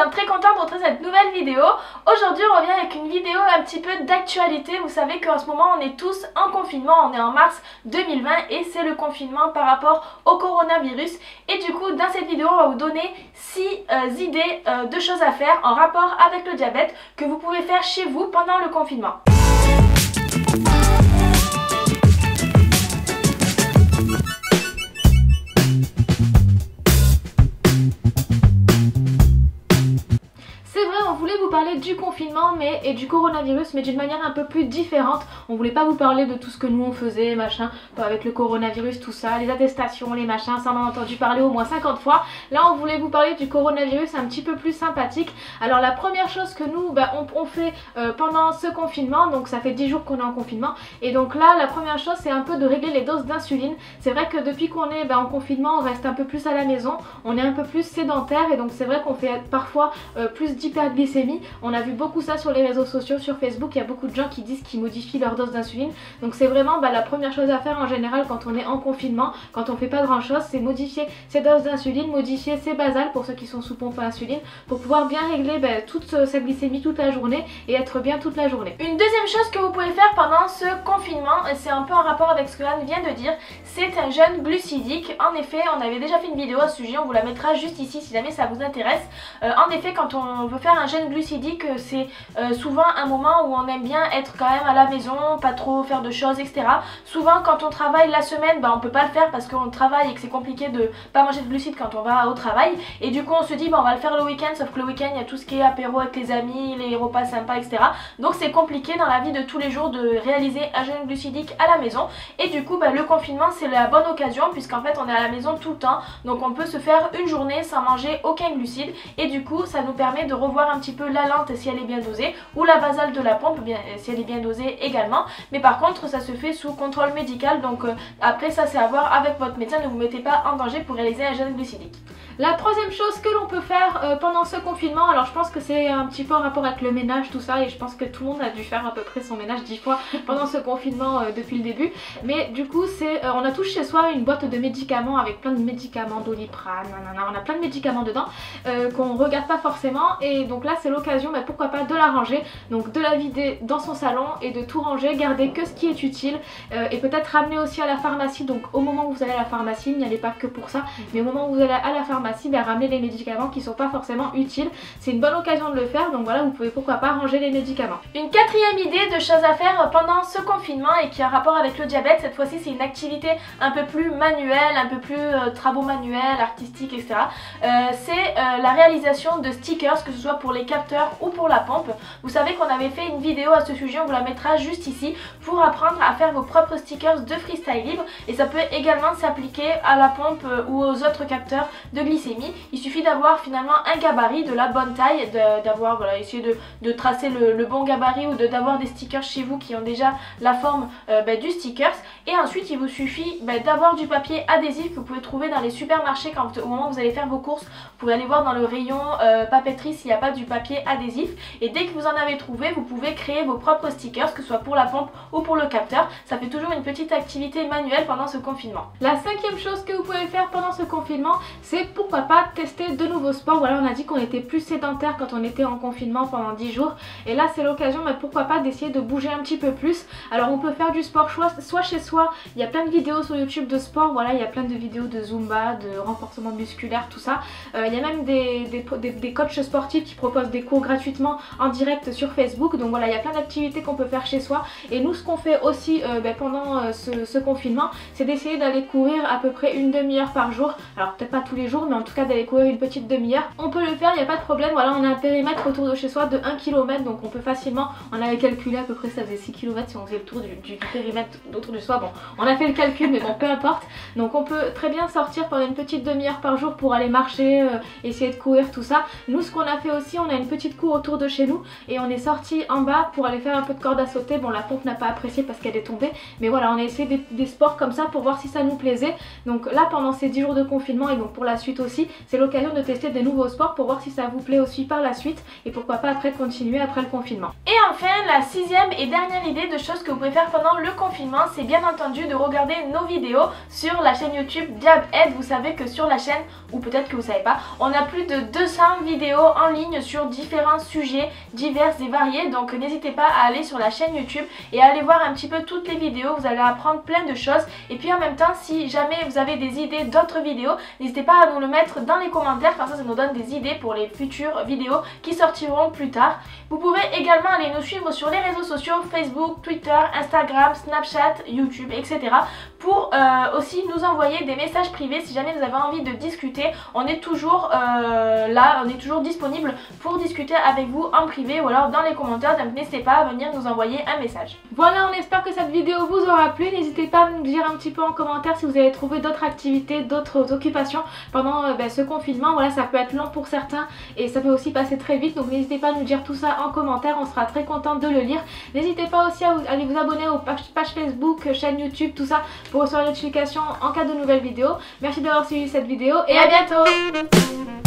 sommes très contents de retrouver cette nouvelle vidéo. Aujourd'hui on revient avec une vidéo un petit peu d'actualité. Vous savez qu'en ce moment on est tous en confinement, on est en mars 2020 et c'est le confinement par rapport au coronavirus. Et du coup dans cette vidéo on va vous donner 6 idées de choses à faire en rapport avec le diabète que vous pouvez faire chez vous pendant le confinement. On voulait vous parler du confinement et du coronavirus, mais d'une manière un peu plus différente. On voulait pas vous parler de tout ce que nous on faisait, machin, avec le coronavirus, tout ça, les attestations, les machins, ça on en a entendu parler au moins 50 fois. Là on voulait vous parler du coronavirus un petit peu plus sympathique. Alors la première chose que nous on fait pendant ce confinement, donc ça fait 10 jours qu'on est en confinement, et donc là la première chose c'est un peu de régler les doses d'insuline. C'est vrai que depuis qu'on est en confinement on reste un peu plus à la maison, on est un peu plus sédentaire et donc c'est vrai qu'on fait parfois plus d'hyperglycémie. On a vu beaucoup ça sur les réseaux sociaux, sur Facebook, il y a beaucoup de gens qui disent qu'ils modifient leur dose d'insuline. Donc c'est vraiment la première chose à faire en général quand on est en confinement, quand on fait pas grand chose, c'est modifier ses doses d'insuline, modifier ses basales pour ceux qui sont sous pompe à insuline, pour pouvoir bien régler toute cette glycémie toute la journée et être bien toute la journée. Une deuxième chose que vous pouvez faire pendant ce confinement, et c'est un peu en rapport avec ce que Anne vient de dire, c'est un jeûne glucidique. En effet, on avait déjà fait une vidéo à ce sujet, on vous la mettra juste ici si jamais ça vous intéresse. En effet, quand on veut faire un jeûne glucidique, c'est souvent un moment où on aime bien être quand même à la maison, pas trop faire de choses, etc. Souvent quand on travaille la semaine, on peut pas le faire parce qu'on travaille et que c'est compliqué de pas manger de glucides quand on va au travail. Et du coup on se dit on va le faire le week-end, sauf que le week-end il y a tout ce qui est apéro avec les amis, les repas sympas, etc. Donc c'est compliqué dans la vie de tous les jours de réaliser un jeûne glucidique à la maison. Et du coup le confinement c'est la bonne occasion puisqu'en fait on est à la maison tout le temps. Donc on peut se faire une journée sans manger aucun glucide. Et du coup ça nous permet de revoir un petit peu la lente si elle est bien dosée ou la basale de la pompe si elle est bien dosée également. Mais par contre ça se fait sous contrôle médical. Donc après ça c'est à voir avec votre médecin. Ne vous mettez pas en danger pour réaliser un jeûne glucidique. La troisième chose que l'on peut faire pendant ce confinement, alors je pense que c'est un petit peu en rapport avec le ménage tout ça, et je pense que tout le monde a dû faire à peu près son ménage 10 fois pendant ce confinement depuis le début. Mais du coup c'est on a tous chez soi une boîte de médicaments avec plein de médicaments, Doliprane, on a plein de médicaments dedans qu'on regarde pas forcément, et donc là c'est l'occasion pourquoi pas de la ranger, donc de la vider dans son salon et de tout ranger, garder que ce qui est utile et peut-être ramener aussi à la pharmacie. Donc au moment où vous allez à la pharmacie, n'y allez pas que pour ça, mais au moment où vous allez à la pharmacie, ramener les médicaments qui sont pas forcément utiles. C'est une bonne occasion de le faire, donc voilà, vous pouvez pourquoi pas ranger les médicaments. Une quatrième idée de choses à faire pendant ce confinement et qui a rapport avec le diabète, cette fois-ci c'est une activité un peu plus manuelle, un peu plus travaux manuels, artistiques, etc. C'est la réalisation de stickers, que ce soit pour les capteurs ou pour la pompe. Vous savez qu'on avait fait une vidéo à ce sujet, on vous la mettra juste ici, pour apprendre à faire vos propres stickers de freestyle libre, et ça peut également s'appliquer à la pompe ou aux autres capteurs de glycémie. Il suffit d'avoir finalement un gabarit de la bonne taille, d'avoir essayer de tracer le bon gabarit ou d'avoir des stickers chez vous qui ont déjà la forme du stickers. Et ensuite il vous suffit d'avoir du papier adhésif que vous pouvez trouver dans les supermarchés au moment où vous allez faire vos courses. Vous pouvez aller voir dans le rayon papeterie s'il n'y a pas du papier adhésif, et dès que vous en avez trouvé vous pouvez créer vos propres stickers, que ce soit pour la pompe ou pour le capteur. Ça fait toujours une petite activité manuelle pendant ce confinement. La cinquième chose que vous pouvez faire pendant ce confinement, c'est pourquoi pas tester de nouveaux sports. Voilà, on a dit qu'on était plus sédentaire quand on était en confinement pendant 10 jours, et là c'est l'occasion pourquoi pas d'essayer de bouger un petit peu plus. Alors on peut faire du sport soit chez soi, il y a plein de vidéos sur YouTube de sport, voilà, il y a plein de vidéos de Zumba, de renforcement musculaire, tout ça. Il y a même des coachs sportifs qui proposent des cours gratuitement en direct sur Facebook. Donc voilà, il y a plein d'activités qu'on peut faire chez soi. Et nous ce qu'on fait aussi pendant ce confinement, c'est d'essayer d'aller courir à peu près une demi-heure par jour. Alors peut-être pas tous les jours, mais en tout cas d'aller courir une petite demi-heure. On peut le faire, il n'y a pas de problème. Voilà, on a un périmètre autour de chez soi de 1 km, donc on peut facilement, on avait calculé à peu près, ça faisait 6 km si on faisait le tour du périmètre autour de soi. Bon, on a fait le calcul, mais bon, peu importe. Donc on peut très bien sortir pendant une petite demi-heure par jour pour aller marcher, essayer de courir, tout ça. Nous ce qu'on a fait aussi, on a une petite cour autour de chez nous et on est sorti en bas pour aller faire un peu de corde à sauter. Bon, la pompe n'a pas apprécié parce qu'elle est tombée, mais voilà, on a essayé des sports comme ça pour voir si ça nous plaisait. Donc là pendant ces 10 jours de confinement, et donc pour la suite foot aussi, c'est l'occasion de tester des nouveaux sports pour voir si ça vous plaît aussi par la suite et pourquoi pas après continuer après le confinement. Et enfin, la sixième et dernière idée de choses que vous pouvez faire pendant le confinement, c'est bien entendu de regarder nos vidéos sur la chaîne YouTube Diab-Aide. Vous savez que sur la chaîne, ou peut-être que vous savez pas, on a plus de 200 vidéos en ligne sur différents sujets divers et variés, donc n'hésitez pas à aller sur la chaîne YouTube et à aller voir un petit peu toutes les vidéos, vous allez apprendre plein de choses. Et puis en même temps, si jamais vous avez des idées d'autres vidéos, n'hésitez pas à nous le mettre dans les commentaires, comme ça nous donne des idées pour les futures vidéos qui sortiront plus tard. Vous pouvez également aller nous suivre sur les réseaux sociaux, Facebook, Twitter, Instagram, Snapchat, YouTube, etc. pour aussi nous envoyer des messages privés si jamais vous avez envie de discuter. On est toujours là, on est toujours disponible pour discuter avec vous en privé ou alors dans les commentaires, donc n'hésitez pas à venir nous envoyer un message. Voilà, on espère que cette vidéo vous aura plu. N'hésitez pas à nous dire un petit peu en commentaire si vous avez trouvé d'autres activités, d'autres occupations pendant ce confinement. Voilà, ça peut être lent pour certains et ça peut aussi passer très vite, donc n'hésitez pas à nous dire tout ça en commentaire, on sera très content de le lire. N'hésitez pas aussi à aller vous abonner aux pages Facebook, chaîne YouTube, tout ça pour recevoir les notifications en cas de nouvelles vidéos. Merci d'avoir suivi cette vidéo et à bientôt.